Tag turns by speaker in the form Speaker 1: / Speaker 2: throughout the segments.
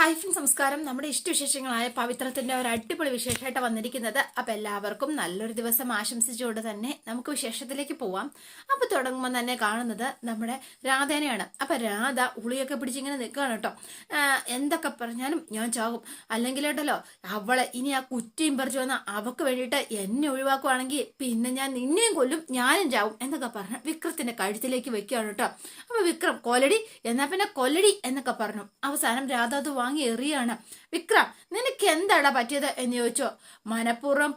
Speaker 1: ഹൈഫിൻ സംസ്കാരം നമ്മുടെ ഇഷ്ടവിശേഷങ്ങളായ പവിത്രത്തിന്റെ ഒരു അടിപൊളി വിശേഷമായിട്ട് വന്നിരിക്കുന്നത്. അപ്പൊ എല്ലാവർക്കും നല്ലൊരു ദിവസം ആശംസിച്ചുകൊണ്ട് തന്നെ നമുക്ക് വിശേഷത്തിലേക്ക് പോവാം. അപ്പൊ തുടങ്ങുമ്പോൾ തന്നെ കാണുന്നത് നമ്മുടെ രാധേനെയാണ്. അപ്പൊ രാധ ഉളിയൊക്കെ പിടിച്ചിങ്ങനെ നിൽക്കുകയാണ് കേട്ടോ. എന്തൊക്കെ പറഞ്ഞാലും ഞാൻ ചാകും, അല്ലെങ്കിൽ കേട്ടല്ലോ അവളെ ഇനി ആ കുറ്റിയും പറിച്ചു വന്ന അവക്ക് വേണ്ടിയിട്ട് എന്നെ ഒഴിവാക്കുവാണെങ്കിൽ പിന്നെ ഞാൻ നിന്നെയും കൊല്ലും, ഞാനും ചാവും എന്നൊക്കെ പറഞ്ഞ് വിക്രത്തിന്റെ കഴുത്തിലേക്ക് വെക്കുകയാണ് കേട്ടോ. അപ്പൊ വിക്രം കൊലടി എന്നാ പിന്നെ കൊല്ലടി എന്നൊക്കെ പറഞ്ഞു. അവസാനം രാധ അത് വാങ്ങി എറിയാണ്. വിക്രം, നിനക്ക് എന്താടാ പറ്റിയത് എന്ന് ചോദിച്ചോ. മനഃപൂർവ്വം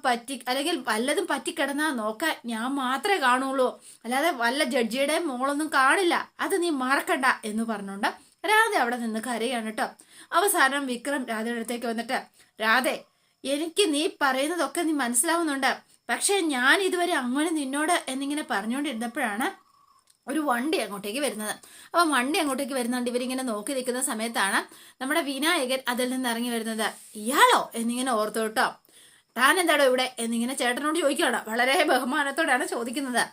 Speaker 1: അല്ലെങ്കിൽ വല്ലതും പറ്റിക്കിടന്നാ നോക്കാൻ ഞാൻ മാത്രമേ കാണുള്ളൂ, അല്ലാതെ വല്ല ജഡ്ജിയുടെയും മോളൊന്നും കാണില്ല, അത് നീ മറക്കണ്ട എന്ന് പറഞ്ഞോണ്ട് രാധ അവിടെ നിന്ന് കരയാണ് കേട്ടോ. അവസാനം വിക്രം രാധയുടെ അടുത്തേക്ക് വന്നിട്ട്, രാധേ, എനിക്ക് നീ പറയുന്നതൊക്കെ നീ മനസ്സിലാവുന്നുണ്ട്, പക്ഷെ ഞാൻ ഇതുവരെ അങ്ങനെ നിന്നോട് എന്നിങ്ങനെ പറഞ്ഞുകൊണ്ടിരുന്നപ്പോഴാണ് ഒരു വണ്ടി അങ്ങോട്ടേക്ക് വരുന്നത്. അപ്പൊ വണ്ടി അങ്ങോട്ടേക്ക് വരുന്നുണ്ട്. ഇവരിങ്ങനെ നോക്കി നിൽക്കുന്ന സമയത്താണ് നമ്മുടെ വിനായകൻ അതിൽ നിന്ന് ഇറങ്ങി വരുന്നത്. ഇയാളോ എന്നിങ്ങനെ ഓർത്തു കേട്ടോ. താൻ എന്താടോ ഇവിടെ എന്നിങ്ങനെ ചേട്ടനോട് ചോദിക്കുകയാണ്. വളരെ ബഹുമാനത്തോടെയാണ് ചോദിക്കുന്നത്.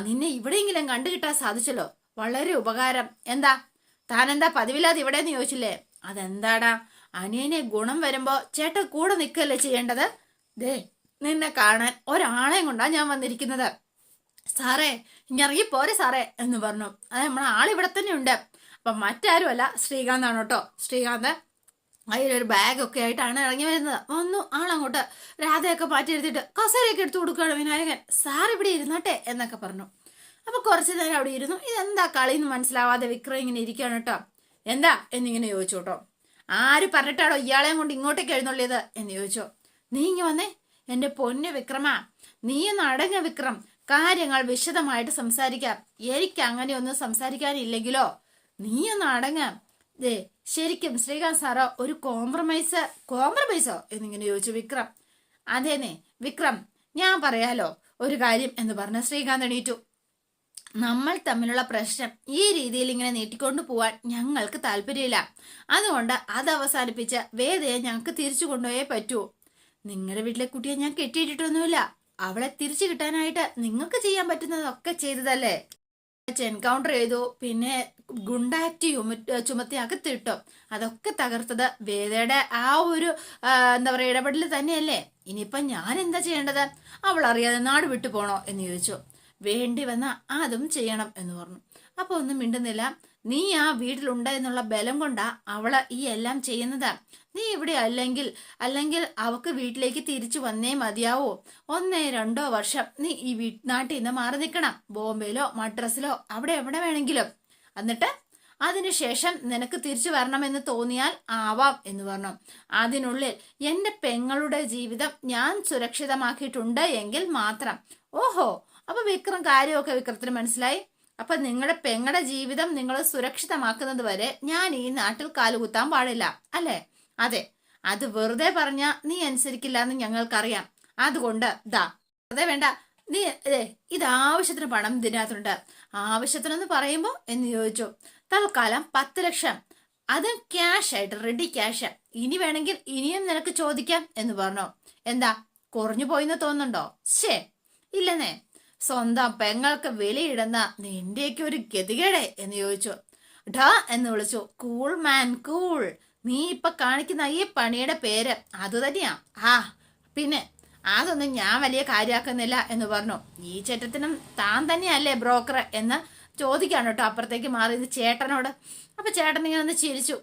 Speaker 1: നിന്നെ ഇവിടെയെങ്കിലും കണ്ടു കിട്ടാൻ സാധിച്ചല്ലോ, വളരെ ഉപകാരം. എന്താ താനെന്താ പതിവില്ലാതെ ഇവിടെ എന്ന് ചോദിച്ചില്ലേ? അതെന്താടാ, അനിയനെ ഗുണം വരുമ്പോ ചേട്ടൻ കൂടെ നിൽക്കല്ലേ ചെയ്യേണ്ടത്? ദേ, നിന്നെ കാണാൻ ഒരാളെയും കൊണ്ടാ ഞാൻ വന്നിരിക്കുന്നത്. സാറേ, ഇറങ്ങി പോരെ സാറേ എന്ന് പറഞ്ഞു. അത് നമ്മളെ ആളിവിടെ തന്നെ ഉണ്ട്. അപ്പൊ മറ്റാരും അല്ല, ശ്രീകാന്താണ് കേട്ടോ. ശ്രീകാന്ത് അതിലൊരു ബാഗൊക്കെ ആയിട്ടാണ് ഇറങ്ങി വരുന്നത്. വന്നു ആളങ്ങോട്ട് രാധയൊക്കെ മാറ്റി എടുത്തിട്ട് കസേരയൊക്കെ എടുത്തു കൊടുക്കുകയാണ് വിനായകൻ. സാർ ഇവിടെ ഇരുന്നട്ടെ എന്നൊക്കെ പറഞ്ഞു. അപ്പൊ കുറച്ചു നേരം അവിടെ ഇരുന്നു. ഇതെന്താ കളിന്ന് മനസ്സിലാവാതെ വിക്രം ഇങ്ങനെ ഇരിക്കുകയാണ് കേട്ടോ. എന്താ എന്നിങ്ങനെ ചോദിച്ചു കേട്ടോ. ആര് പറഞ്ഞിട്ടാണോ ഇയാളെയും കൊണ്ട് ഇങ്ങോട്ടേക്ക് എഴുന്നള്ളിയത് എന്ന് ചോദിച്ചോ. നീ ഇങ്ങ് വന്നേ എന്റെ പൊന്ന് വിക്രമാ, നീയൊന്ന് അടങ്ങ വിക്രം, കാര്യങ്ങൾ വിശദമായിട്ട് സംസാരിക്കാം. എനിക്ക് അങ്ങനെയൊന്നും സംസാരിക്കാനില്ലെങ്കിലോ നീയൊന്ന് അടങ്ങ. ദേ, ശരിക്കും ശ്രീകാന്ത് സാറോ ഒരു കോംപ്രമൈസോ എന്നിങ്ങനെ ചോദിച്ചു വിക്രം. അതേന്നെ വിക്രം, ഞാൻ പറയാലോ ഒരു കാര്യം എന്ന് പറഞ്ഞ ശ്രീകാന്ത് എണീറ്റു. നമ്മൾ തമ്മിലുള്ള പ്രശ്നം ഈ രീതിയിൽ ഇങ്ങനെ നീട്ടിക്കൊണ്ടു പോവാൻ ഞങ്ങൾക്ക് താല്പര്യമില്ല. അതുകൊണ്ട് അത് അവസാനിപ്പിച്ച് വേദയെ ഞങ്ങൾക്ക് തിരിച്ചു കൊണ്ടുപോയേ പറ്റൂ. നിങ്ങളുടെ വീട്ടിലെ കുട്ടിയെ ഞാൻ കെട്ടിയിട്ടിട്ടൊന്നുമില്ല. അവളെ തിരിച്ചു കിട്ടാനായിട്ട് നിങ്ങൾക്ക് ചെയ്യാൻ പറ്റുന്നതൊക്കെ ചെയ്തതല്ലേ. എൻകൗണ്ടർ ചെയ്തു, പിന്നെ ഗുണ്ടാക്ട് ചുമത്തി അകത്തിട്ടോ. അതൊക്കെ തകർത്തത് വേദയുടെ ആ ഒരു എന്താ പറയുക ഇടപെടൽ തന്നെയല്ലേ. ഇനിയിപ്പം ഞാൻ എന്താ ചെയ്യേണ്ടത്? അവൾ അറിയാതെ നാട് വിട്ടു പോണോ എന്ന് ചോദിച്ചു. വേണ്ടി വന്ന അതും ചെയ്യണം എന്ന് പറഞ്ഞു. അപ്പൊ ഒന്നും മിണ്ടുന്നില്ല. നീ ആ വീട്ടിലുണ്ട് എന്നുള്ള ബലം കൊണ്ടാ അവള് ഈ എല്ലാം ചെയ്യുന്നത്. നീ ഇവിടെ അല്ലെങ്കിൽ അവക്ക് വീട്ടിലേക്ക് തിരിച്ചു വന്നേ മതിയാവോ. 1-2 വർഷം നീ ഈ നാട്ടിൽ നിന്ന് മാറി നിൽക്കണം. ബോംബെയിലോ മദ്രാസിലോ അവിടെ എവിടെ വേണമെങ്കിലും. എന്നിട്ട് അതിനുശേഷം നിനക്ക് തിരിച്ചു വരണമെന്ന് തോന്നിയാൽ ആവാം എന്ന് പറഞ്ഞു. അതിനുള്ളിൽ എന്റെ പെങ്ങളുടെ ജീവിതം ഞാൻ സുരക്ഷിതമാക്കിയിട്ടുണ്ട് എങ്കിൽ മാത്രം. ഓഹോ, അപ്പൊ കാര്യമൊക്കെ വിക്രത്തിന് മനസ്സിലായി. അപ്പൊ നിങ്ങളുടെ പെങ്ങളുടെ ജീവിതം നിങ്ങൾ സുരക്ഷിതമാക്കുന്നത് വരെ ഞാൻ ഈ നാട്ടിൽ കാലുകുത്താൻ പാടില്ല അല്ലേ? അതെ, അത് വെറുതെ പറഞ്ഞ നീ അനുസരിക്കില്ല എന്ന് ഞങ്ങൾക്കറിയാം. അതുകൊണ്ട് വെറുതെ വേണ്ട, നീ ഇത് ആവശ്യത്തിന് പണം ഇതിനകത്തുണ്ട്. ആവശ്യത്തിനെന്ന് പറയുമ്പോ എന്ന് ചോദിച്ചു. തൽക്കാലം 10 ലക്ഷം, അത് ക്യാഷ് ആയിട്ട് റെഡി ക്യാഷ്. ഇനി വേണമെങ്കിൽ ഇനിയും നിനക്ക് ചോദിക്കാം എന്ന് പറഞ്ഞു. എന്താ കുറഞ്ഞു പോയിന്ന് തോന്നുന്നുണ്ടോ? ഇല്ലെന്നേ. സ്വന്തം പെങ്ങൾക്ക് വിലയിടുന്ന നിന്റെയൊക്കെ ഒരു ഗതികേടെ എന്ന് ചോദിച്ചു. ഡാ എന്ന് വിളിച്ചു. Cool man cool. നീ ഇപ്പൊ കാണിക്കുന്ന ഈ പണിയുടെ പേര് അതുതന്നെയാ. പിന്നെ അതൊന്നും ഞാൻ വലിയ കാര്യമാക്കുന്നില്ല എന്ന് പറഞ്ഞു. ഈ ചേട്ടത്തിനും താൻ തന്നെയല്ലേ ബ്രോക്കർ എന്ന് ചോദിക്കാണ് കേട്ടോ. അപ്പുറത്തേക്ക് മാറിയത് ചേട്ടനോട്. അപ്പൊ ചേട്ടൻ ഇങ്ങനെ ഒന്ന് ചിരിച്ചു.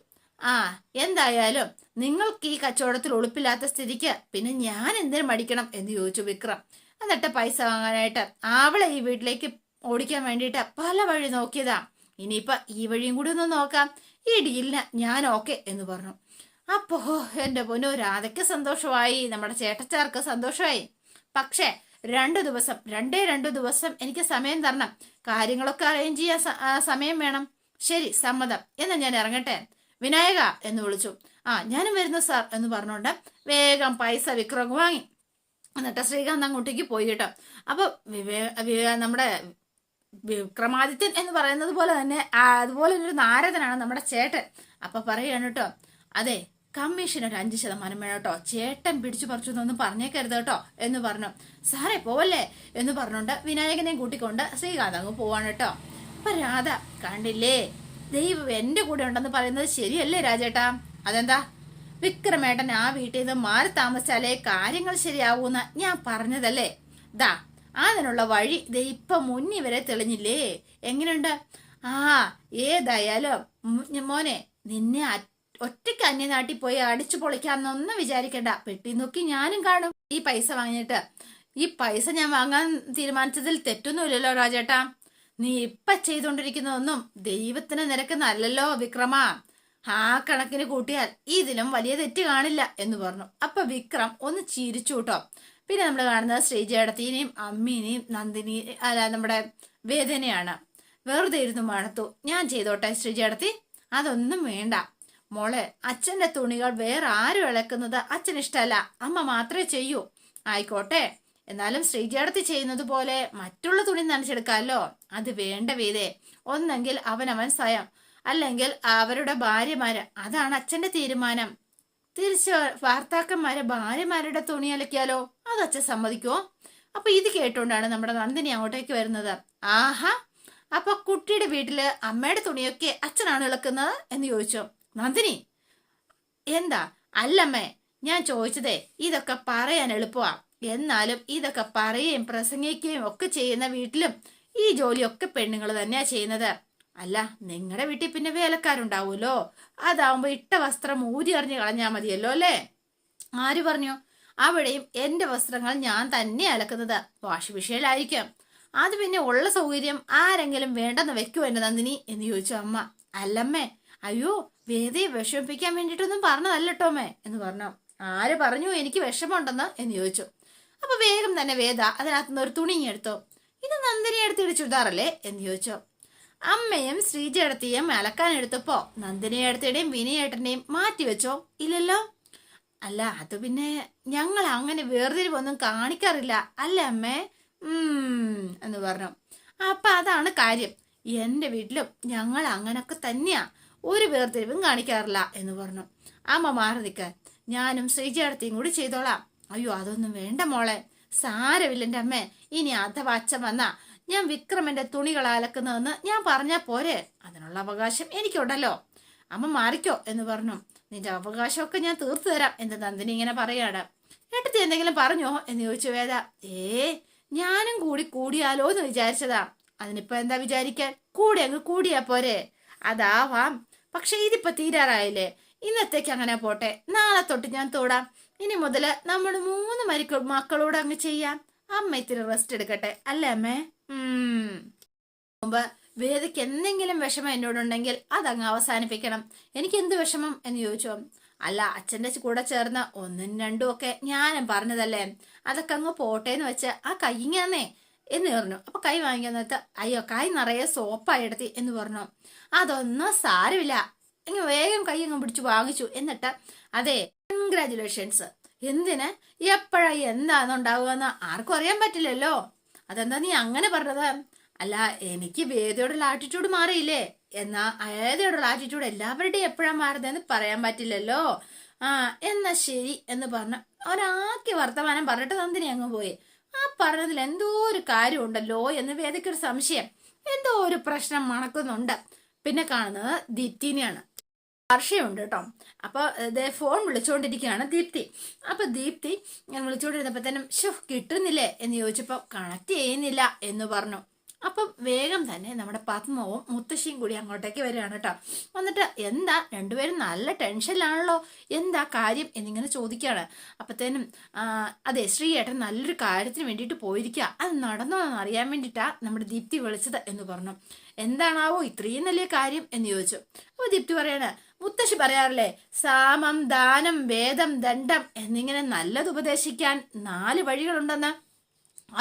Speaker 1: എന്തായാലും നിങ്ങൾക്ക് ഈ കച്ചവടത്തിൽ ഉളുപ്പില്ലാത്ത സ്ഥിതിക്ക് പിന്നെ ഞാൻ എന്തിനു മടിക്കണം എന്ന് ചോദിച്ചു വിക്രം. എന്നിട്ട് പൈസ വാങ്ങാനായിട്ട് അവളെ ഈ വീട്ടിലേക്ക് ഓടിക്കാൻ വേണ്ടിയിട്ട് പല വഴി നോക്കിയതാ. ഇനിയിപ്പൊ ഈ വഴിയും കൂടി ഒന്ന് നോക്കാം. ഈ ഡീലിന് ഞാൻ ഓക്കെ എന്ന് പറഞ്ഞു. അപ്പോ എന്റെ പൊന്നു രാധയ്ക്ക് സന്തോഷമായി, നമ്മുടെ ചേട്ടച്ചാർക്ക് സന്തോഷമായി. പക്ഷെ 2 ദിവസം എനിക്ക് സമയം തരണം. കാര്യങ്ങളൊക്കെ അറേഞ്ച് ചെയ്യാൻ സമയം വേണം. ശരി, സമ്മതം. എന്നാ ഞാൻ ഇറങ്ങട്ടെ. വിനായക എന്ന് വിളിച്ചു. ഞാനും വരുന്നു സാർ എന്ന് പറഞ്ഞോണ്ട് വേഗം പൈസ വിക്രം വാങ്ങി. എന്നിട്ട് ശ്രീകാന്ത് അങ്ങോട്ടേക്ക് പോയി കേട്ടോ. അപ്പൊ നമ്മുടെ വിക്രമാദിത്യൻ എന്ന് പറയുന്നത് പോലെ തന്നെ അതുപോലെ ഒരു നാരദനാണ് നമ്മുടെ ചേട്ടൻ. അപ്പൊ പറയാണ് കേട്ടോ, അതെ കമ്മീഷൻ ഒരു 5% വേണം കേട്ടോ. ചേട്ടൻ പിടിച്ചു പറിച്ചു എന്നൊന്നും പറഞ്ഞേക്കരുത് കേട്ടോ എന്ന് പറഞ്ഞു. സാറേ പോവല്ലേ എന്ന് പറഞ്ഞോണ്ട് വിനായകനെയും കൂട്ടിക്കൊണ്ട് ശ്രീകാന്ത് അങ്ങ് പോവാണ് കേട്ടോ. അപ്പൊ രാധ കണ്ടില്ലേ, ദൈവം എന്റെ കൂടെ ഉണ്ടെന്ന് പറയുന്നത് ശരിയല്ലേ രാജേട്ടാ? അതെന്താ? വിക്രമേട്ടൻ ആ വീട്ടിൽ നിന്ന് മാറി താമസിച്ചാലേ കാര്യങ്ങൾ ശരിയാവൂന്ന് ഞാൻ പറഞ്ഞതല്ലേ? ദാ അതിനുള്ള വഴി ദേ ഇപ്പൊ മുന്നിൽ വരെ തെളിഞ്ഞില്ലേ? എങ്ങനെയുണ്ട്? ആ ഏതായാലും മോനെ, നിന്നെ ഒറ്റയ്ക്ക് അന്യനാട്ടിൽ പോയി അടിച്ചു പൊളിക്കാന്നൊന്നും വിചാരിക്കണ്ട. പെട്ടി നോക്കി ഞാനും കാണും. ഈ പൈസ വാങ്ങിയിട്ട് ഈ പൈസ ഞാൻ വാങ്ങാൻ തീരുമാനിച്ചതിൽ തെറ്റൊന്നുമില്ലല്ലോ രാജേട്ടാ. നീ ഇപ്പൊ ചെയ്തുകൊണ്ടിരിക്കുന്നതൊന്നും ദൈവത്തിന് നിരക്കുന്നല്ലോ വിക്രമ. ആ കണക്കിന് കൂട്ടിയാൽ ഇതിലും വലിയ തെറ്റ് കാണില്ല എന്ന് പറഞ്ഞു. അപ്പൊ വിക്രം ഒന്ന് ചിരിച്ചു കേട്ടോ. പിന്നെ നമ്മൾ കാണുന്നത് ശ്രീജേടത്തിനെയും അമ്മീനെയും നന്ദിനി അല്ല നമ്മുടെ വേദനയാണ്. വെറുതെ ഇരുന്നു മണത്തു. ഞാൻ ചെയ്തോട്ടെ ശ്രീജേടത്തി? അതൊന്നും വേണ്ട മോളെ. അച്ഛന്റെ തുണികൾ വേറെ ആരും ഇളക്കുന്നത് അച്ഛൻ ഇഷ്ടമല്ല, അമ്മ മാത്രമേ ചെയ്യൂ. ആയിക്കോട്ടെ, എന്നാലും ശ്രീജേടത്തി ചെയ്യുന്നത് പോലെ മറ്റുള്ള തുണി നനച്ചെടുക്കാമല്ലോ. അത് വേണ്ട വേദേ. ഒന്നെങ്കിൽ അവനവൻ സ്വയം, അല്ലെങ്കിൽ അവരുടെ ഭാര്യമാര്. അതാണ് അച്ഛന്റെ തീരുമാനം. തിരിച്ച് ഭർത്താക്കന്മാരെ ഭാര്യമാരുടെ തുണി അലക്കിയാലോ? അത് അച്ഛൻ സമ്മതിക്കുമോ? അപ്പൊ ഇത് കേട്ടോണ്ടാണ് നമ്മുടെ നന്ദിനി അങ്ങോട്ടേക്ക് വരുന്നത്. ആഹാ, അപ്പൊ കുട്ടിയുടെ വീട്ടില് അമ്മയുടെ തുണിയൊക്കെ അച്ഛനാണ് ഇളക്കുന്നത് എന്ന് ചോദിച്ചു. നന്ദിനി എന്താ? അല്ലമ്മേ, ഞാൻ ചോദിച്ചതേ ഇതൊക്കെ പറയാൻ എളുപ്പമാ. എന്നാലും ഇതൊക്കെ പറയുകയും പ്രസംഗിക്കുകയും ഒക്കെ ചെയ്യുന്ന വീട്ടിലും ഈ ജോലിയൊക്കെ പെണ്ണുങ്ങൾ തന്നെയാ ചെയ്യുന്നത്. അല്ല, നിങ്ങളുടെ വീട്ടിൽ പിന്നെ വേലക്കാരുണ്ടാവുമല്ലോ. അതാവുമ്പോ ഇട്ട വസ്ത്രം ഊരി അറിഞ്ഞ് കളഞ്ഞാൽ മതിയല്ലോ അല്ലേ? ആര് പറഞ്ഞു? അവിടെയും എന്റെ വസ്ത്രങ്ങൾ ഞാൻ തന്നെ അലക്കുന്നത്. വാഷിംഗ് മെഷീനിലായിരിക്കാം. അത് പിന്നെ ഉള്ള സൗകര്യം ആരെങ്കിലും വേണ്ടെന്ന് വെക്കുമോ എന്റെ നന്ദിനി എന്ന് ചോദിച്ചു അമ്മ. അല്ലമ്മേ, അയ്യോ വേദയെ വിഷമിപ്പിക്കാൻ വേണ്ടിയിട്ടൊന്നും പറഞ്ഞതല്ലട്ടോമ്മേ എന്ന് പറഞ്ഞു. ആര് പറഞ്ഞു എനിക്ക് വിഷമമുണ്ടെന്ന് എന്ന് ചോദിച്ചു. അപ്പൊ വേഗം തന്നെ വേദ അതിനകത്തുനിന്ന് ഒരു തുണിഞ്ഞെടുത്തു. ഇത് നന്ദിനി എടുത്തിട്ട് ചുരിദാറല്ലേ എന്ന് ചോദിച്ചു. അമ്മയും ശ്രീജേടത്തിയും അലക്കാൻ എടുത്തപ്പോ നന്ദിനി ഏടത്തിയുടെയും വിനയേട്ടന്റെയും മാറ്റി വെച്ചോ? ഇല്ലല്ലോ. അല്ല, അത് പിന്നെ ഞങ്ങൾ അങ്ങനെ വേർതിരിവൊന്നും കാണിക്കാറില്ല അല്ലേ അമ്മേ? എന്ന് പറഞ്ഞു. അപ്പൊ അതാണ് കാര്യം. എന്റെ വീട്ടിലും ഞങ്ങൾ അങ്ങനൊക്കെ തന്നെയാ, ഒരു വേർതിരിവും കാണിക്കാറില്ല എന്ന് പറഞ്ഞു. അമ്മ മാറി നിൽക്കാൻ, ഞാനും ശ്രീജേടത്തിയും കൂടി ചെയ്തോളാം. അയ്യോ അതൊന്നും വേണ്ട മോളെ, സാരമില്ലെന്റെ അമ്മേ. ഇനി അഥവാ അച്ഛൻ വന്നാ ഞാൻ വിക്രമന്റെ തുണികൾ അലക്കുന്നതെന്ന് ഞാൻ പറഞ്ഞാ പോരെ? അതിനുള്ള അവകാശം എനിക്കുണ്ടല്ലോ. അമ്മ മാറിക്കോ എന്ന് പറഞ്ഞു. നിന്റെ അവകാശമൊക്കെ ഞാൻ തീർത്തു തരാം എന്ന് നന്ദിനി ഇങ്ങനെ പറയാണ്. ഏട്ടത്തി എന്തെങ്കിലും പറഞ്ഞോ എന്ന് ചോദിച്ചു വേദ. ഞാനും കൂടിയാലോ എന്ന് വിചാരിച്ചതാ. അതിനിപ്പോ എന്താ വിചാരിക്കാൻ? അങ്ങ് കൂടിയാ പോരെ? അതാവാം, പക്ഷെ ഇതിപ്പോ തീരാറായില്ലേ? ഇന്നത്തേക്ക് അങ്ങനെ പോട്ടെ, നാളെ തൊട്ട് ഞാൻ തോടാം. ഇനി മുതല് നമ്മൾ 3 മക്കളോട് അങ്ങ് ചെയ്യാം. അമ്മ ഇത്തിരി റെസ്റ്റ് എടുക്കട്ടെ അല്ലേ അമ്മേ? മുമ്പ് വേദയ്ക്ക് എന്തെങ്കിലും വിഷമം എന്നോടുണ്ടെങ്കിൽ അതങ്ങ് അവസാനിപ്പിക്കണം. എനിക്ക് എന്ത് വിഷമം എന്ന് ചോദിച്ചു. അല്ല, അച്ഛൻ്റെ കൂടെ ചേർന്ന് 1ഉം 2ഉം ഒക്കെ ഞാനും പറഞ്ഞതല്ലേ, അതൊക്കെ അങ്ങ് പോട്ടേന്ന് വെച്ച് ആ കൈങ്ങന്നേ എന്ന് പറഞ്ഞു. അപ്പൊ കൈ വാങ്ങിക്കാന്നേരത്ത് അയ്യോ കൈ നിറയെ സോപ്പായെടുത്തി എന്ന് പറഞ്ഞു. അതൊന്നും സാരമില്ല, ഇങ്ങ് വേഗം കൈ അങ്ങ് പിടിച്ചു വാങ്ങിച്ചു. എന്നിട്ട് അതെ കൺഗ്രാറ്റുലേഷൻസ്. എന്തിന്? എപ്പോഴാ എന്താന്നുണ്ടാവുകയെന്ന് ആർക്കും അറിയാൻ പറ്റില്ലല്ലോ. അതെന്താ നീ അങ്ങനെ പറഞ്ഞത്? അല്ല, എനിക്ക് വേദയോടുള്ള ആറ്റിറ്റ്യൂഡ് മാറിയില്ലേ? എന്നാ വേദയോടുള്ള ആറ്റിറ്റ്യൂഡ് എല്ലാവരുടെയും എപ്പോഴാ മാറുന്നതെന്ന് പറയാൻ പറ്റില്ലല്ലോ. എന്നാ ശരി എന്ന് പറഞ്ഞ ഒരാക്കി വർത്തമാനം പറഞ്ഞിട്ട് നന്ദിനി അങ്ങ് പോയി. ആ പറഞ്ഞതിൽ എന്തോ ഒരു കാര്യം ഉണ്ടല്ലോ എന്ന് വേദയ്ക്കൊരു സംശയം. എന്തോ ഒരു പ്രശ്നം മണക്കുന്നുണ്ട്. പിന്നെ കാണുന്നത് ദീപ്തിനെയാണ്. വർഷയുണ്ട് കേട്ടോ. അപ്പൊ ഫോൺ വിളിച്ചുകൊണ്ടിരിക്കുകയാണ് ദീപ്തി. അപ്പൊ ദീപ്തി ഞാൻ വിളിച്ചുകൊണ്ടിരുന്നപ്പോഴത്തേനും കിട്ടുന്നില്ലേ എന്ന് ചോദിച്ചപ്പോ കണക്ട് ചെയ്യുന്നില്ല എന്ന് പറഞ്ഞു. അപ്പം വേഗം തന്നെ നമ്മുടെ പത്മവും മുത്തശ്ശിയും കൂടി അങ്ങോട്ടേക്ക് വരികയാണ് കേട്ടോ. വന്നിട്ട് എന്താ രണ്ടുപേരും നല്ല ടെൻഷനിലാണല്ലോ, എന്താ കാര്യം എന്നിങ്ങനെ ചോദിക്കുകയാണ്. അപ്പത്തേനും അതെ ശ്രീയേട്ടൻ നല്ലൊരു കാര്യത്തിന് വേണ്ടിയിട്ട് പോയിരിക്കുക, അത് നടന്നോ എന്ന് അറിയാൻ വേണ്ടിയിട്ടാ നമ്മുടെ ദീപ്തി വിളിച്ചത് എന്ന് പറഞ്ഞു. എന്താണാവോ ഇത്രയും വലിയ കാര്യം എന്ന് ചോദിച്ചു. അപ്പോൾ ദീപ്തി പറയാണ്, മുത്തശ്ശി പറയാറില്ലേ സാമം ദാനം വേദം ദണ്ഡം എന്നിങ്ങനെ നല്ലത് ഉപദേശിക്കാൻ 4 വഴികളുണ്ടെന്ന്.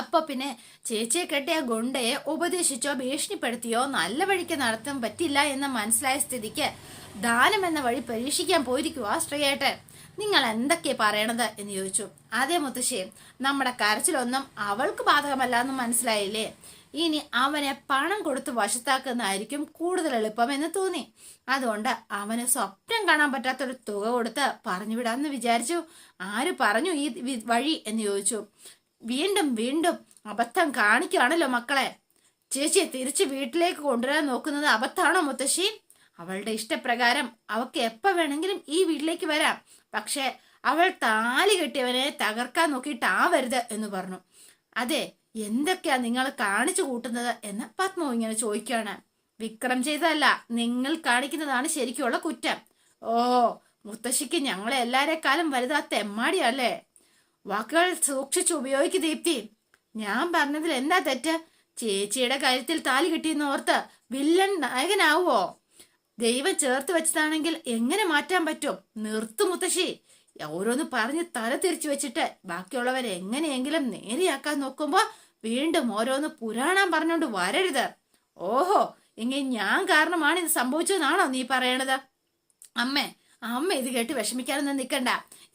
Speaker 1: അപ്പൊ പിന്നെ ചേച്ചിയെ കെട്ടിയ ഗുണ്ടയെ ഉപദേശിച്ചോ ഭീഷണിപ്പെടുത്തിയോ നല്ല വഴിക്ക് നടത്താൻ പറ്റില്ല എന്ന് മനസ്സിലായ സ്ഥിതിക്ക് ദാനം എന്ന വഴി പരീക്ഷിക്കാൻ പോയിരിക്കുവാ ശ്രീയേട്ടൻ. നിങ്ങൾ എന്തൊക്കെയാ പറയണത് എന്ന് ചോദിച്ചു. അതേ മുത്തശ്ശി, നമ്മുടെ കരച്ചിലൊന്നും അവൾക്ക് ബാധകമല്ല എന്ന് മനസ്സിലായില്ലേ? ഇനി അവനെ പണം കൊടുത്ത് വശത്താക്കുന്നതായിരിക്കും കൂടുതൽ എളുപ്പമെന്ന് തോന്നി. അതുകൊണ്ട് അവന് സ്വപ്നം കാണാൻ പറ്റാത്തൊരു തുക കൊടുത്ത് പറഞ്ഞു വിടാമെന്ന് വിചാരിച്ചു. ആര് പറഞ്ഞു ഈ വഴി എന്ന് ചോദിച്ചു. വീണ്ടും വീണ്ടും അബദ്ധം കാണിക്കുകയാണല്ലോ മക്കളെ. ചേച്ചിയെ തിരിച്ച് വീട്ടിലേക്ക് കൊണ്ടുവരാൻ നോക്കുന്നത് അബദ്ധമാണോ മുത്തശ്ശി? അവളുടെ ഇഷ്ടപ്രകാരം അവൾക്ക് എപ്പോ വേണമെങ്കിലും ഈ വീട്ടിലേക്ക് വരാം. പക്ഷെ അവൾ താലി കെട്ടിയവനെ തകർക്കാൻ നോക്കിയിട്ടാവരുത് എന്ന് പറഞ്ഞു. അതെ, എന്തൊക്കെയാ നിങ്ങൾ കാണിച്ചു കൂട്ടുന്നത് എന്ന് പത്മവും ഇങ്ങനെ ചോദിക്കുകയാണ്. വിക്രം ചെയ്തതല്ല, നിങ്ങൾ കാണിക്കുന്നതാണ് ശരിക്കുള്ള കുറ്റം. ഓ, മുത്തശ്ശിക്ക് ഞങ്ങളെ എല്ലാരെക്കാളും വലുതാ തെമ്മാടിയല്ലേ? വാക്കുകൾ സൂക്ഷിച്ചു ഉപയോഗിക്കു ദീപ്തി. ഞാൻ പറഞ്ഞതിൽ എന്താ തെറ്റ്? ചേച്ചിയുടെ കാര്യത്തിൽ താലി കിട്ടിയെന്ന് ഓർത്ത് വില്ലൻ നായകനാവോ? ദൈവം ചേർത്ത് വെച്ചതാണെങ്കിൽ എങ്ങനെ മാറ്റാൻ പറ്റും? നിർത്തു മുത്തശ്ശി. ഓരോന്ന് പറഞ്ഞ് തല തിരിച്ചു വെച്ചിട്ട് ബാക്കിയുള്ളവരെ എങ്ങനെയെങ്കിലും നേരെയാക്കാൻ നോക്കുമ്പോ വീണ്ടും ഓരോന്ന് പുരാണം പറഞ്ഞോണ്ട് വരരുത്. ഓഹോ, എങ്കിൽ ഞാൻ കാരണമാണ് ഇത് സംഭവിച്ചതെന്നാണോ നീ പറയണത്? അമ്മ ഇത് കേട്ട് വിഷമിക്കാനൊന്നും നിൽക്കണ്ട.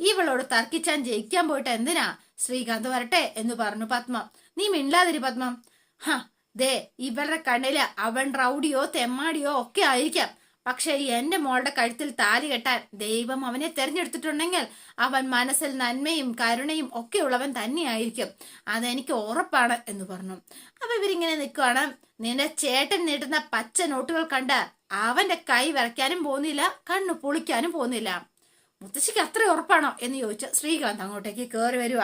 Speaker 1: ഇവളോട് തർക്കിച്ചാൻ ജയിക്കാൻ പോയിട്ട് എന്തിനാ? ശ്രീകാന്ത് വരട്ടെ എന്ന് പറഞ്ഞു പത്മ. നീ മിണ്ടാതിരി പത്മം. ദേ, ഇവരുടെ കണ്ണില് അവൻ റൗഡിയോ തെമ്മാടിയോ ഒക്കെ ആയിരിക്കാം. പക്ഷെ എന്റെ മോളുടെ കഴുത്തിൽ താലി കെട്ടാൻ ദൈവം അവനെ തെരഞ്ഞെടുത്തിട്ടുണ്ടെങ്കിൽ അവൻ മനസ്സിൽ നന്മയും കരുണയും ഒക്കെ ഉള്ളവൻ തന്നെയായിരിക്കും. അതെനിക്ക് ഉറപ്പാണ് എന്ന് പറഞ്ഞു. അപ്പൊ ഇവരിങ്ങനെ നിൽക്കുവാണ്. നിന്റെ ചേട്ടൻ നീട്ടുന്ന പച്ച നോട്ടുകൾ കണ്ട് അവന്റെ കൈ വരയ്ക്കാനും പോകുന്നില്ല, കണ്ണു പൊളിക്കാനും പോകുന്നില്ല. മുത്തശ്ശിക്ക് അത്ര ഉറപ്പാണോ എന്ന് ചോദിച്ച ശ്രീകാന്ത് അങ്ങോട്ടേക്ക് കയറി വരുക.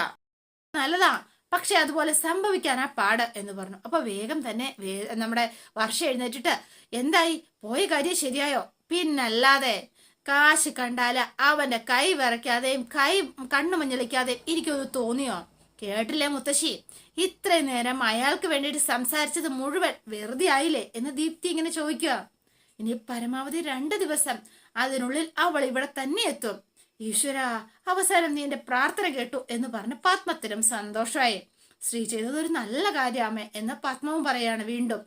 Speaker 1: നല്ലതാ, പക്ഷെ അതുപോലെ സംഭവിക്കാനാ പാട് എന്ന് പറഞ്ഞു. അപ്പൊ വേഗം തന്നെ നമ്മുടെ വർഷ എഴുന്നേറ്റിട്ട്, എന്തായി, പോയ കാര്യം ശരിയായോ? പിന്നല്ലാതെ, കാശ് കണ്ടാല് അവന്റെ കൈ വിറയ്ക്കാതെയും കണ്ണു മഞ്ഞളിക്കാതെയും എനിക്കൊന്ന് തോന്നിയോ? കേട്ടില്ലേ മുത്തശ്ശി, ഇത്രയും നേരം അയാൾക്ക് വേണ്ടിയിട്ട് സംസാരിച്ചത് മുഴുവൻ വെറുതെ ആയില്ലേ എന്ന് ദീപ്തി ഇങ്ങനെ ചോദിക്കുക. ഇനി പരമാവധി 2 ദിവസം, അതിനുള്ളിൽ അവൾ ഇവിടെ തന്നെ എത്തും. ഈശ്വര, അവസാനം നീ എന്റെ പ്രാർത്ഥന കേട്ടു എന്ന് പറഞ്ഞ് പത്മത്തിനും സന്തോഷമായി. ശ്രീ ചെയ്തത് ഒരു നല്ല കാര്യാമേ എന്ന് പത്മവും പറയാണ്. വീണ്ടും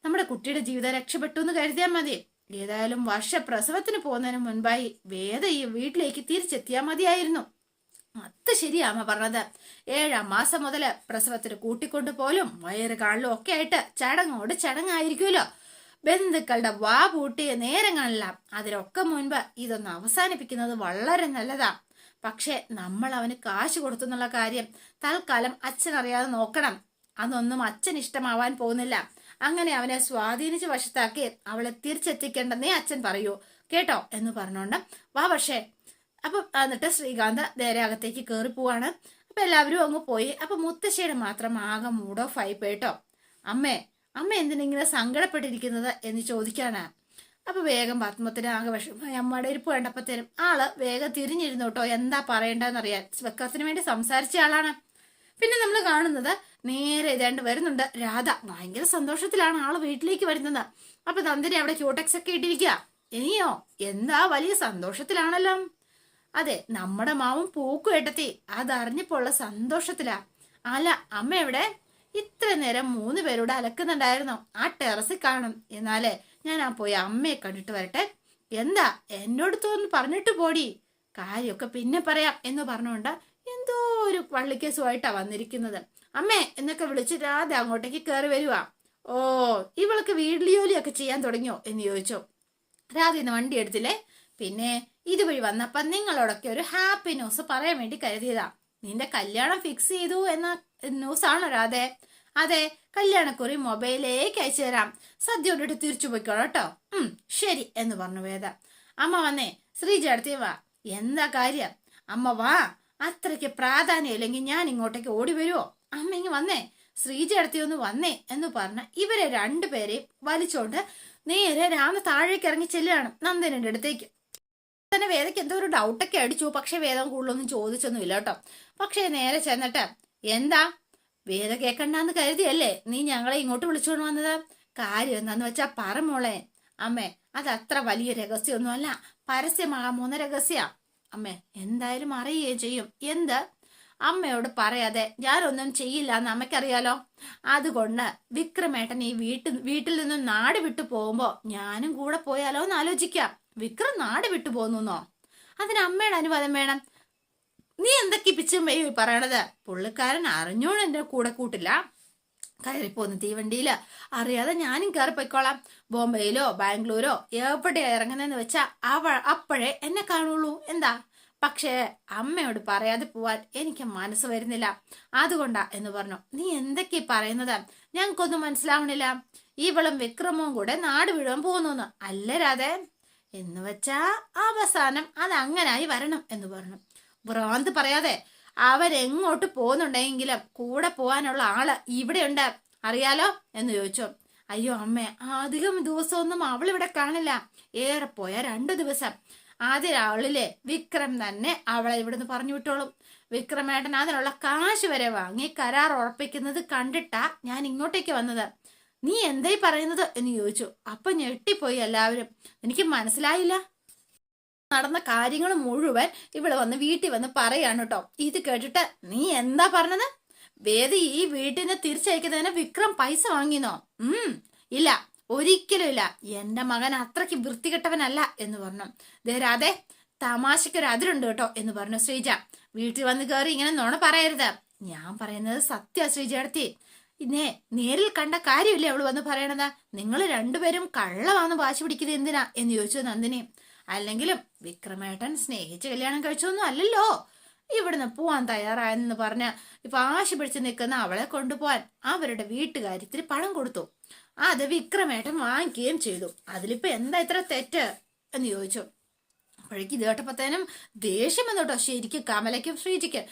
Speaker 1: നമ്മുടെ കുട്ടിയുടെ ജീവിതം രക്ഷപ്പെട്ടു എന്ന് കരുതിയാൽ മതി. ഏതായാലും വർഷ പ്രസവത്തിന് പോകുന്നതിന് മുൻപായി വേദ ഈ വീട്ടിലേക്ക് തിരിച്ചെത്തിയാൽ മതിയായിരുന്നു. അത് ശരിയാമ്മ പറഞ്ഞത്. 7ാം മാസം മുതല് പ്രസവത്തിന് കൂട്ടിക്കൊണ്ടു പോലും വയറ് കാണലും ഒക്കെ ആയിട്ട് ചടങ്ങോട് ചടങ്ങായിരിക്കുമല്ലോ. ബന്ധുക്കളുടെ വാ പൂട്ടിയ നേരങ്ങളെല്ലാം. അതിനൊക്കെ മുൻപ് ഇതൊന്ന് അവസാനിപ്പിക്കുന്നത് വളരെ നല്ലതാ. പക്ഷെ നമ്മൾ അവന് കാശ് കൊടുത്തെന്നുള്ള കാര്യം തൽക്കാലം അച്ഛൻ അറിയാതെ നോക്കണം. അതൊന്നും അച്ഛൻ ഇഷ്ടമാവാൻ പോകുന്നില്ല. അങ്ങനെ അവനെ സ്വാധീനിച്ച് വശത്താക്കി അവളെ തിരിച്ചെത്തിക്കേണ്ടെന്നേ അച്ഛൻ പറയൂ, കേട്ടോ എന്ന് പറഞ്ഞോണ്ട് വാ പക്ഷേ. അപ്പൊ എന്നിട്ട് ശ്രീകാന്ത് നേരെ അകത്തേക്ക് കയറി പോവാണ്. അപ്പൊ എല്ലാവരും അങ്ങ് പോയി. അപ്പൊ മുത്തശ്ശിയുടെ മാത്രം ആകെ മൂഡ് ഓഫ് ആയി പോയിട്ടോ. അമ്മ എന്തിനെങ്കിലും സങ്കടപ്പെട്ടിരിക്കുന്നത് എന്ന് ചോദിക്കാനാ. അപ്പൊ വേഗം പത്മത്തിന് ആകെ വിഷമമായി. അമ്മയുടെ ഇരിപ്പ് കണ്ടപ്പത്തേനും ആള് വേഗം തിരിഞ്ഞിരുന്നു കേട്ടോ, എന്താ പറയണ്ടെന്നറിയാൻ. വെക്കത്തിന് വേണ്ടി സംസാരിച്ച ആളാണ്. പിന്നെ നമ്മൾ കാണുന്നത് നേരെ ഇതേണ്ട് വരുന്നുണ്ട് രാധ. ഭയങ്കര സന്തോഷത്തിലാണ് ആള് വീട്ടിലേക്ക് വരുന്നത്. അപ്പൊ നന്ദിനി അവിടെ ക്യൂടെക്സ് ഒക്കെ ഇട്ടിരിക്കുക. ഇനിയോ എന്താ വലിയ സന്തോഷത്തിലാണല്ലോ. അതെ, നമ്മുടെ മാവും പൂക്കും ഏട്ടത്തി, അതറിഞ്ഞപ്പോ ഉള്ള സന്തോഷത്തിലാ. അല്ല, അമ്മ എവിടെ? ഇത്ര നേരം 3 പേരോട് അലക്കുന്നുണ്ടായിരുന്നു. ആ ടെറസിൽ കാണും. എന്നാലേ ഞാൻ പോയി അമ്മയെ കണ്ടിട്ട് വരട്ടെ. എന്താ എന്നോട് തോന്നുന്നു പറഞ്ഞിട്ട് പോടി, കാര്യമൊക്കെ പിന്നെ പറയാം എന്ന് പറഞ്ഞുകൊണ്ട് എന്തോ ഒരു പള്ളിക്കേസുമായിട്ടാ വന്നിരിക്കുന്നത്. അമ്മേ എന്നൊക്കെ വിളിച്ച് രാധ അങ്ങോട്ടേക്ക് കയറി വരുക. ഓ, ഇവൾക്ക് വീട്ടിൽ ജോലിയൊക്കെ ചെയ്യാൻ തുടങ്ങിയോ എന്ന് ചോദിച്ചു. രാധ ഇന്ന് വണ്ടി എടുത്തില്ലേ? പിന്നെ ഇതുവഴി വന്നപ്പോ നിങ്ങളോടൊക്കെ ഒരു ഹാപ്പി ന്യൂസ് പറയാൻ വേണ്ടി കരുതിയതാ. നിന്റെ കല്യാണം ഫിക്സ് ചെയ്തു എന്ന ന്യൂസാണോ രാധേ? അതെ, കല്യാണക്കുറി മൊബൈലിലേക്ക് അയച്ചു തരാം. സദ്യ കൊണ്ടിട്ട് തിരിച്ചു പോയിക്കോളൂ കേട്ടോ. ശരി എന്ന് പറഞ്ഞു വേദ. അമ്മ വന്നേ, ശ്രീജേടത്തി വാ. എന്താ കാര്യം? അമ്മ വാ, അത്രയ്ക്ക് പ്രാധാന്യം ഇല്ലെങ്കിൽ ഞാൻ ഇങ്ങോട്ടേക്ക് ഓടി വരുവോ? അമ്മ ഇങ്ങ് വന്നേ, ശ്രീജേടത്തി ഒന്ന് വന്നേ എന്ന് പറഞ്ഞ് ഇവരെ 2 പേരെയും വലിച്ചോണ്ട് നേരെ രാമ താഴേക്ക് ഇറങ്ങി ചെല്ലുകയാണ് നന്ദനന്റെ അടുത്തേക്ക്. തന്നെ വേദയ്ക്ക് എന്തോ ഒരു ഡൗട്ടൊക്കെ അടിച്ചു. പക്ഷെ വേദം കൂടുതലൊന്നും ചോദിച്ചൊന്നുമില്ല കേട്ടോ. പക്ഷെ നേരെ ചെന്നിട്ട്, എന്താ വേദ കേക്കണ്ടെന്ന് കരുതിയല്ലേ നീ ഞങ്ങളെ ഇങ്ങോട്ട് വിളിച്ചോണ്ട് വന്നത്? കാര്യം എന്താന്ന് വെച്ചാ പറ മോളെ. അമ്മേ, അത് അത്ര വലിയ രഹസ്യമൊന്നുമല്ല, പരസ്യമാകാൻ പോകുന്ന രഹസ്യ. അമ്മേ, എന്തായാലും അറിയുകയും ചെയ്യും. എന്ത്? അമ്മയോട് പറയാതെ ഞാനൊന്നും ചെയ്യില്ല എന്ന് അമ്മയ്ക്കറിയാലോ. അതുകൊണ്ട് വിക്രമേട്ടൻ ഈ വീട്ടിൽ നിന്നും നാട് വിട്ടു പോകുമ്പോ ഞാനും കൂടെ പോയാലോ എന്ന് ആലോചിക്കാം. വിക്രം നാട് വിട്ടു പോകുന്നോ? അതിന് അമ്മയുടെ അനുവാദം വേണം. നീ എന്തൊക്കെ പിച്ചും പറയണത്? പുള്ളിക്കാരൻ അറിഞ്ഞോണ്ട് എന്റെ കൂടെ കൂട്ടില്ല. കയറിപ്പോന്ന് തീവണ്ടിയില് അറിയാതെ ഞാനും കയറി പോയിക്കോളാം. ബോംബെയിലോ ബാംഗ്ലൂരോ എവിടെ ഇറങ്ങുന്നെന്ന് വെച്ചാ അപ്പോഴേ എന്നെ കാണുള്ളൂ. എന്താ പക്ഷേ അമ്മയോട് പറയാതെ പോവാൻ എനിക്ക് മനസ്സ് വരുന്നില്ല, അതുകൊണ്ടാ എന്ന് പറഞ്ഞു. നീ എന്തൊക്കെയാ പറയുന്നത്? ഞങ്ങൾക്കൊന്നും മനസ്സിലാവണില്ല. ഇവളും വിക്രമവും കൂടെ നാട് വിടുവാൻ പോകുന്നു അല്ലേ രാധേ? എന്ന് വെച്ചാ അവസാനം അത് അങ്ങനായി വരണം എന്ന് പറഞ്ഞു. ഭ്രാന്ത് പറയാതെ, അവരെങ്ങോട്ട് പോകുന്നുണ്ടെങ്കിലും കൂടെ പോകാനുള്ള ആള് ഇവിടെയുണ്ട്, അറിയാലോ എന്ന് ചോദിച്ചു. അയ്യോ അമ്മേ, അധികം ദിവസമൊന്നും അവളിവിടെ കാണില്ല, ഏറെ പോയ 2 ദിവസം. ആദ്യ വിക്രം തന്നെ അവളെ ഇവിടുന്ന് പറഞ്ഞു വിട്ടോളും. വിക്രമേട്ടൻ അതിനുള്ള കാശ് വരെ വാങ്ങി കരാർ ഉറപ്പിക്കുന്നത് കണ്ടിട്ടാ ഞാൻ ഇങ്ങോട്ടേക്ക് വന്നത്. നീ എന്തായി പറയുന്നത് എന്ന് ചോദിച്ചു. അപ്പൊ ഞെട്ടിപ്പോയി എല്ലാവരും. എനിക്ക് മനസ്സിലായില്ല. നടന്ന കാര്യങ്ങൾ മുഴുവൻ ഇവള് വന്ന് വീട്ടിൽ വന്ന് പറയാണ് കേട്ടോ. ഇത് കേട്ടിട്ട് നീ എന്താ പറഞ്ഞത്? വേദി ഈ വീട്ടിന് തിരിച്ചയക്കുന്നതിന് വിക്രം പൈസ വാങ്ങിന്നോ? ഇല്ല, ഒരിക്കലും ഇല്ല. എന്റെ മകൻ അത്രയ്ക്ക് വൃത്തികെട്ടവനല്ല എന്ന് പറഞ്ഞു. രാധേ, തമാശക്കൊരു അതിരുണ്ട് കേട്ടോ എന്ന് പറഞ്ഞു ശ്രീജ. വീട്ടിൽ വന്ന് കയറി ഇങ്ങനെ നുണ പറയരുത്. ഞാൻ പറയുന്നത് സത്യ ശ്രീജയടുത്തി. ഇന്നേ നേരിൽ കണ്ട കാര്യമില്ലേ അവള് വന്ന് പറയണത്? നിങ്ങൾ രണ്ടുപേരും കള്ളവാന്ന് വാശി പിടിക്കുന്നത് എന്തിനാ എന്ന് ചോദിച്ചു നന്ദിനി. അല്ലെങ്കിലും വിക്രമേട്ടൻ സ്നേഹിച്ച് കല്യാണം കഴിച്ചൊന്നും അല്ലല്ലോ. ഇവിടുന്ന് പോവാൻ തയ്യാറായെന്ന് പറഞ്ഞ് ഇപ്പൊ ആശി പിടിച്ച് നിൽക്കുന്ന അവളെ കൊണ്ടുപോവാൻ അവരുടെ വീട്ടുകാര്യത്തിന് പണം കൊടുത്തു. അത് വിക്രമേട്ടൻ വാങ്ങിക്കുകയും ചെയ്തു. അതിലിപ്പോ എന്താ ഇത്ര തെറ്റ് എന്ന് ചോദിച്ചു. അപ്പോഴേക്ക് ഇത് കേട്ടപ്പോഴത്തേനും ദേഷ്യം വന്നു കേട്ടോ ശരിക്കും കമലയ്ക്കും ശ്രീജിക്കും.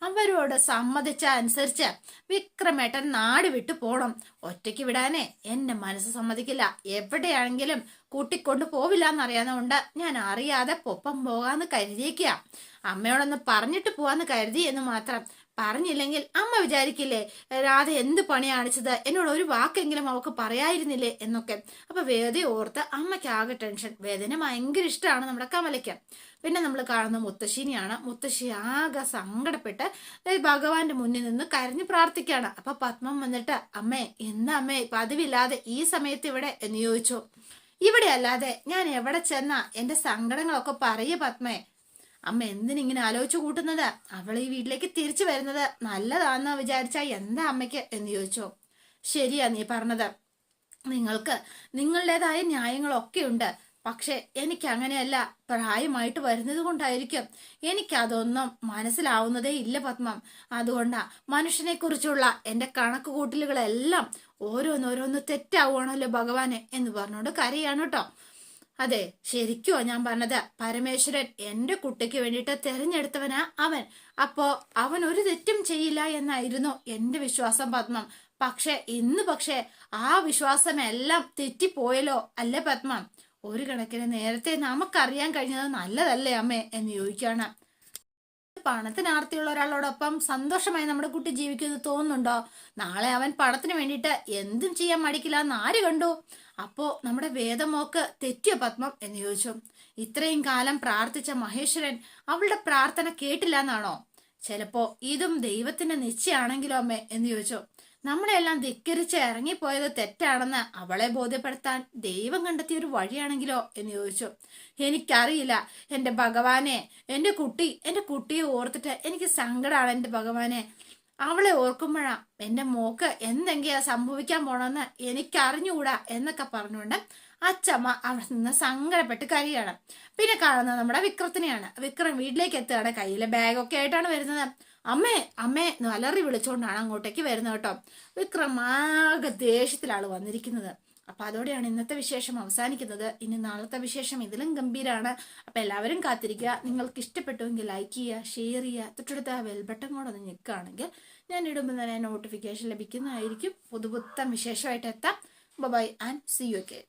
Speaker 1: അവരോട് സമ്മതിച്ച അനുസരിച്ച് വിക്രമേട്ടൻ നാട് വിട്ടു പോണം. ഒറ്റയ്ക്ക് വിടാനേ എന്റെ മനസ്സ് സമ്മതിക്കില്ല. എവിടെയാണെങ്കിലും കൂട്ടിക്കൊണ്ട് പോവില്ല എന്നറിയാവുന്നതുകൊണ്ട് ഞാൻ അറിയാതെ ഒപ്പം പോകാന്ന് കരുതിയേക്കുക. അമ്മയോടൊന്ന് പറഞ്ഞിട്ട് പോവാന്ന് കരുതി എന്ന് മാത്രം. പറഞ്ഞില്ലെങ്കിൽ അമ്മ വിചാരിക്കില്ലേ രാധ എന്ത് പണിയാ കാണിച്ചത്, എന്നോട് ഒരു വാക്കെങ്കിലും അവൾക്ക് പറയായിരുന്നില്ലേ എന്നൊക്കെ. അപ്പൊ വേദന ഓർത്ത് അമ്മയ്ക്ക് ആകെ ടെൻഷൻ. വേദന ഭയങ്കര ഇഷ്ടമാണ് നമ്മുടെ കമലയ്ക്ക്. പിന്നെ നമ്മൾ കാണുന്ന മുത്തശ്ശിനെയാണ്. മുത്തശ്ശി ആകെ സങ്കടപ്പെട്ട് ഭഗവാന്റെ മുന്നിൽ നിന്ന് കരഞ്ഞു പ്രാർത്ഥിക്കുകയാണ്. അപ്പൊ പത്മം വന്നിട്ട് അമ്മേ, എന്താ അമ്മേ പതിവില്ലാതെ ഈ സമയത്ത് ഇവിടെ എന്ന് ചോദിച്ചു. ഇവിടെ അല്ലാതെ ഞാൻ എവിടെ ചെന്നാ എന്റെ സങ്കടങ്ങളൊക്കെ പറയ പത്മേ. അമ്മ എന്തിനിങ്ങനെ ആലോചിച്ചു കൂട്ടുന്നത്? അവൾ ഈ വീട്ടിലേക്ക് തിരിച്ചു വരുന്നത് നല്ലതാണെന്ന് വിചാരിച്ചാ എന്താ അമ്മയ്ക്ക് എന്ന് ചോദിച്ചു. ശരിയാ നീ പറഞ്ഞത്. നിങ്ങൾക്ക് നിങ്ങളുടേതായ ന്യായങ്ങളൊക്കെ ഉണ്ട്. പക്ഷെ എനിക്ക് അങ്ങനെയല്ല. പ്രായമായിട്ട് വരുന്നത് കൊണ്ടായിരിക്കും എനിക്കതൊന്നും മനസ്സിലാവുന്നതേ ഇല്ല പത്മം. അതുകൊണ്ടാ മനുഷ്യനെ കുറിച്ചുള്ള എന്റെ കണക്ക് കൂട്ടലുകളെല്ലാം ഓരോന്നോരോന്ന് തെറ്റാവുകയാണല്ലോ ഭഗവാനെ എന്ന് പറഞ്ഞോണ്ട് കരയാണ് കേട്ടോ. അതെ, ശരിക്കുമോ ഞാൻ പറഞ്ഞത്? പരമേശ്വരൻ എന്റെ കുട്ടിക്ക് വേണ്ടിയിട്ട് തെരഞ്ഞെടുത്തവനാ അവൻ. അപ്പോ അവൻ ഒരു തെറ്റും ചെയ്യില്ല എന്നായിരുന്നു എന്റെ വിശ്വാസം പത്മം. പക്ഷെ ആ വിശ്വാസമെല്ലാം തെറ്റിപ്പോയല്ലോ അല്ലേ പത്മം? ഒരു കണക്കിന് നേരത്തെ നമുക്കറിയാൻ കഴിഞ്ഞത് നല്ലതല്ലേ അമ്മേ എന്ന് ചോദിക്കുകയാണ്. പണത്തിനാർത്തിയുള്ള ഒരാളോടൊപ്പം സന്തോഷമായി നമ്മുടെ കുട്ടി ജീവിക്കുന്നത് തോന്നുന്നുണ്ടോ? നാളെ അവൻ പണത്തിന് വേണ്ടിയിട്ട് എന്തും ചെയ്യാൻ മടിക്കില്ല എന്ന് ആര് കണ്ടു? അപ്പോ നമ്മുടെ വേദമോക്ക് തെറ്റിയോ പത്മം എന്ന് ചോദിച്ചു. ഇത്രയും കാലം പ്രാർത്ഥിച്ച മഹേശ്വരൻ അവളുടെ പ്രാർത്ഥന കേട്ടില്ല എന്നാണോ? ചിലപ്പോ ഇതും ദൈവത്തിന്റെ നിശ്ചയാണെങ്കിലോ അമ്മേ എന്ന് ചോദിച്ചു. നമ്മളെല്ലാം ധിക്കരിച്ച് ഇറങ്ങിപ്പോയത് തെറ്റാണെന്ന് അവളെ ബോധ്യപ്പെടുത്താൻ ദൈവം കണ്ടെത്തിയ ഒരു വഴിയാണെങ്കിലോ എന്ന് ചോദിച്ചു. എനിക്കറിയില്ല എന്റെ ഭഗവാനെ. എന്റെ കുട്ടിയെ ഓർത്തിട്ട് എനിക്ക് സങ്കടമാണ് എന്റെ ഭഗവാനെ. അവളെ ഓർക്കുമ്പോഴാ എന്റെ മോക്ക് എന്തെങ്കിലും സംഭവിക്കാൻ പോണെന്ന് എനിക്കറിഞ്ഞുകൂടാ എന്നൊക്കെ പറഞ്ഞുകൊണ്ട് അച്ചമ്മ അവിടെ നിന്ന് സങ്കടപ്പെട്ട് കരയാണ്. പിന്നെ കാണുന്നത് നമ്മുടെ വിക്രത്തിനെയാണ്. വിക്രം വീട്ടിലേക്ക് എത്തുകയാണ്. കയ്യിലെ ബാഗൊക്കെ ആയിട്ടാണ് വരുന്നത്. അമ്മേ അമ്മേ എന്ന് അലറി വിളിച്ചുകൊണ്ടാണ് അങ്ങോട്ടേക്ക് വരുന്നത് കേട്ടോ. വിക്രം ആകെ ദേഷ്യത്തിലാണ് വന്നിരിക്കുന്നത്. അപ്പൊ അതോടെയാണ് ഇന്നത്തെ വിശേഷം അവസാനിക്കുന്നത്. ഇനി നാളത്തെ വിശേഷം ഇതിലും ഗംഭീരാണ്. അപ്പൊ എല്ലാവരും കാത്തിരിക്കുക. നിങ്ങൾക്ക് ഇഷ്ടപ്പെട്ടുവെങ്കിൽ ലൈക്ക് ചെയ്യുക, ഷെയർ ചെയ്യുക, തൊട്ടടുത്ത ബെൽബട്ടൺ കൂടെ ഒന്ന് ഞെക്കുകയാണെങ്കിൽ ഞാൻ ഇടുമ്പോൾ തന്നെ നോട്ടിഫിക്കേഷൻ ലഭിക്കുന്നതായിരിക്കും. പുതുപുത്തൻ വിശേഷമായിട്ട് എത്താം. Bye and see you again.